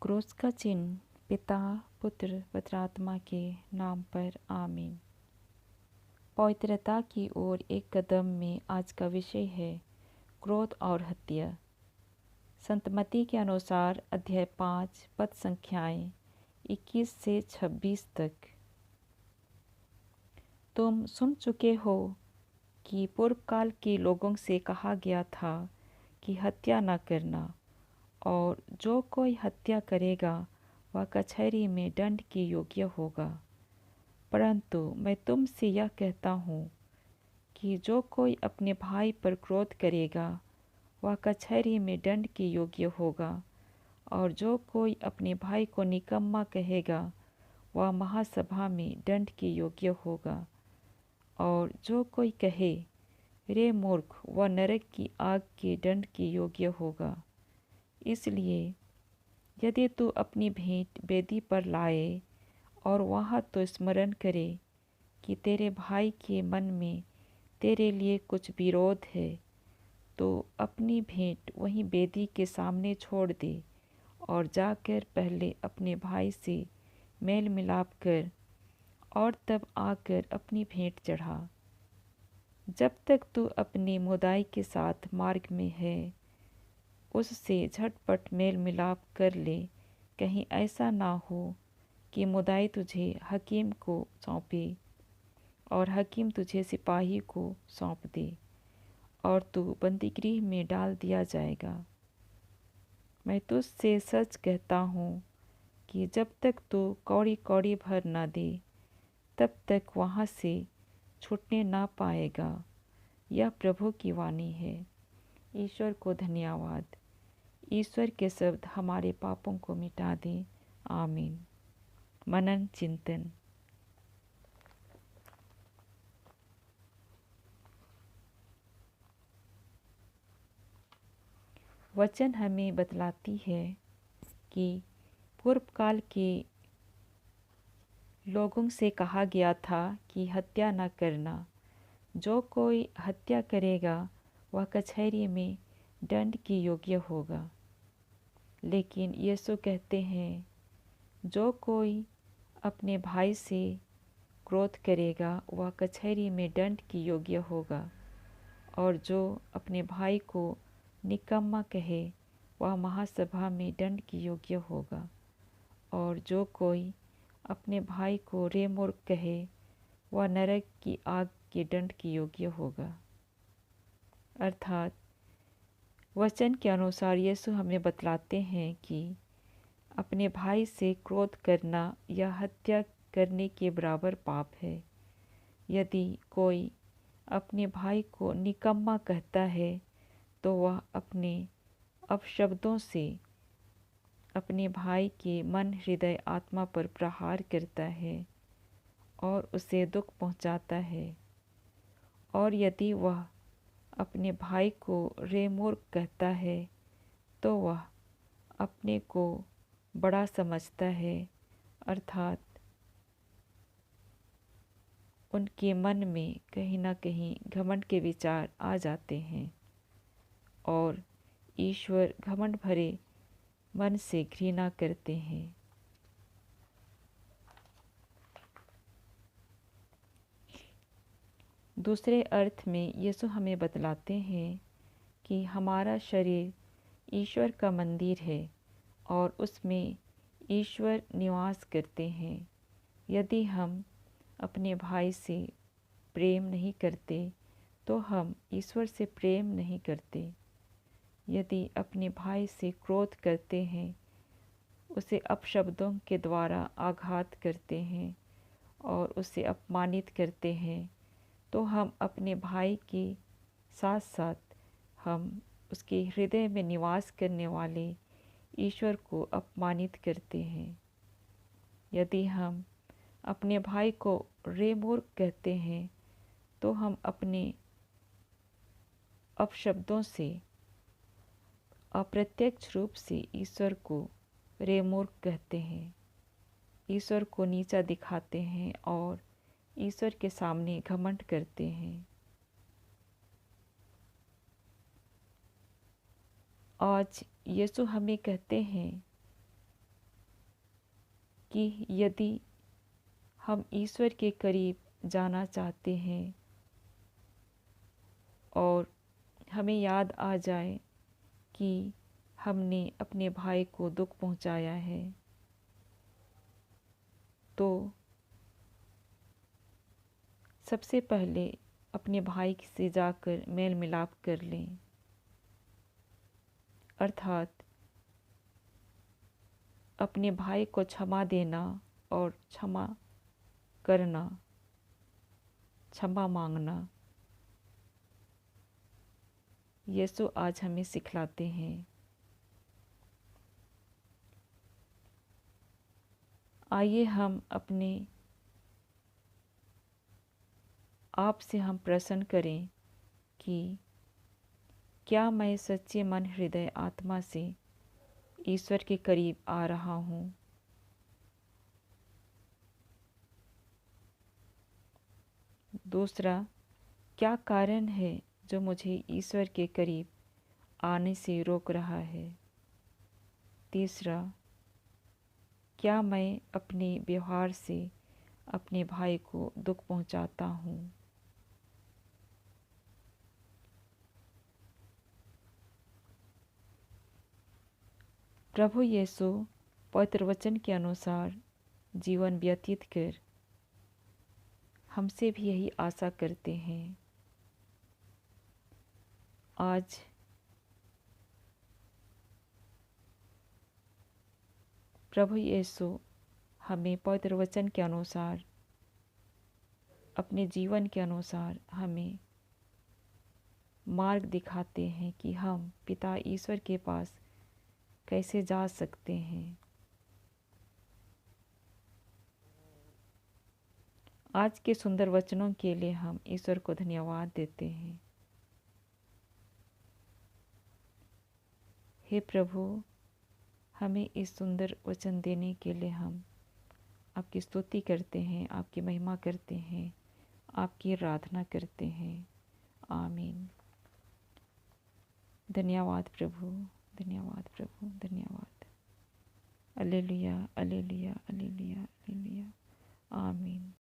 क्रूस का चिन्ह पिता पुत्र पवित्र आत्मा के नाम पर आमीन। पवित्रता की ओर एक कदम में आज का विषय है क्रोध और हत्या। संत मत्ती के अनुसार अध्याय 5 पद संख्याएं 21 से 26 तक। तुम सुन चुके हो कि पूर्व काल के लोगों से कहा गया था कि हत्या न करना, और जो कोई हत्या करेगा वह कचहरी में दंड के योग्य होगा। परंतु मैं तुमसे यह कहता हूँ कि जो कोई अपने भाई पर क्रोध करेगा वह कचहरी में दंड के योग्य होगा, और जो कोई अपने भाई को निकम्मा कहेगा वह महासभा में दंड के योग्य होगा। और जो कोई कहे रे मूर्ख, वह नरक की आग के दंड के योग्य होगा। इसलिए यदि तू अपनी भेंट वेदी पर लाए और वहाँ तो स्मरण करे कि तेरे भाई के मन में तेरे लिए कुछ विरोध है, तो अपनी भेंट वहीं वेदी के सामने छोड़ दे और जाकर पहले अपने भाई से मेल मिलाप कर और तब आकर अपनी भेंट चढ़ा। जब तक तू अपने मुदाई के साथ मार्ग में है, उससे झटपट मेल मिलाप कर ले, कहीं ऐसा ना हो कि मुदाई तुझे हकीम को सौंपे और हकीम तुझे सिपाही को सौंप दे और तू बंदीगृह में डाल दिया जाएगा। मैं तुझसे सच कहता हूँ कि जब तक तू कौड़ी कौड़ी भर ना दे, तब तक वहाँ से छूटने ना पाएगा। यह प्रभु की वाणी है। ईश्वर को धन्यवाद। ईश्वर के शब्द हमारे पापों को मिटा दें। आमीन। मनन चिंतन। वचन हमें बतलाती है कि पूर्व काल के लोगों से कहा गया था कि हत्या न करना। जो कोई हत्या करेगा वह कचहरी में दंड के योग्य होगा। लेकिन यीशु कहते हैं, जो कोई अपने भाई से क्रोध करेगा वह कचहरी में दंड के योग्य होगा, और जो अपने भाई को निकम्मा कहे वह महासभा में दंड के योग्य होगा, और जो कोई अपने भाई को रे मूर्ख कहे वह नरक की आग के दंड के योग्य होगा। अर्थात वचन के अनुसार यीशु हमें बतलाते हैं कि अपने भाई से क्रोध करना या हत्या करने के बराबर पाप है। यदि कोई अपने भाई को निकम्मा कहता है तो वह अपने अपशब्दों से अपने भाई के मन, हृदय, आत्मा पर प्रहार करता है और उसे दुख पहुंचाता है। और यदि वह अपने भाई को रे मूर्ख कहता है तो वह अपने को बड़ा समझता है, अर्थात उनके मन में कहीं ना कहीं घमंड के विचार आ जाते हैं और ईश्वर घमंड भरे मन से घृणा करते हैं। दूसरे अर्थ में यीशु हमें बतलाते हैं कि हमारा शरीर ईश्वर का मंदिर है और उसमें ईश्वर निवास करते हैं। यदि हम अपने भाई से प्रेम नहीं करते तो हम ईश्वर से प्रेम नहीं करते। यदि अपने भाई से क्रोध करते हैं, उसे अपशब्दों के द्वारा आघात करते हैं और उसे अपमानित करते हैं, तो हम अपने भाई के साथ साथ हम उसके हृदय में निवास करने वाले ईश्वर को अपमानित करते हैं। यदि हम अपने भाई को रे मूर्ख कहते हैं तो हम अपने अपशब्दों से अप्रत्यक्ष रूप से ईश्वर को रे मूर्ख कहते हैं, ईश्वर को नीचा दिखाते हैं और ईश्वर के सामने घमंड करते हैं। आज यीशु हमें कहते हैं कि यदि हम ईश्वर के करीब जाना चाहते हैं और हमें याद आ जाए कि हमने अपने भाई को दुख पहुंचाया है, तो सबसे पहले अपने भाई से जाकर मेल मिलाप कर लें, अर्थात अपने भाई को क्षमा देना और क्षमा करना, क्षमा मांगना यीशु आज हमें सिखलाते हैं। आइए हम अपने आप से हम प्रश्न करें कि क्या मैं सच्चे मन, हृदय, आत्मा से ईश्वर के करीब आ रहा हूँ? दूसरा, क्या कारण है जो मुझे ईश्वर के करीब आने से रोक रहा है? तीसरा, क्या मैं अपने व्यवहार से अपने भाई को दुख पहुंचाता हूँ? प्रभु यीशु पवित्र वचन के अनुसार जीवन व्यतीत कर हमसे भी यही आशा करते हैं। आज प्रभु यीशु हमें पवित्र वचन के अनुसार, अपने जीवन के अनुसार हमें मार्ग दिखाते हैं कि हम पिता ईश्वर के पास कैसे जा सकते हैं। आज के सुंदर वचनों के लिए हम ईश्वर को धन्यवाद देते हैं। हे प्रभु, हमें इस सुंदर वचन देने के लिए हम आपकी स्तुति करते हैं, आपकी महिमा करते हैं, आपकी आराधना करते हैं। आमीन। धन्यवाद प्रभु, धन्यवाद प्रभु, धन्यवाद। Alleluia, alleluia, alleluia, alleluia. आमीन।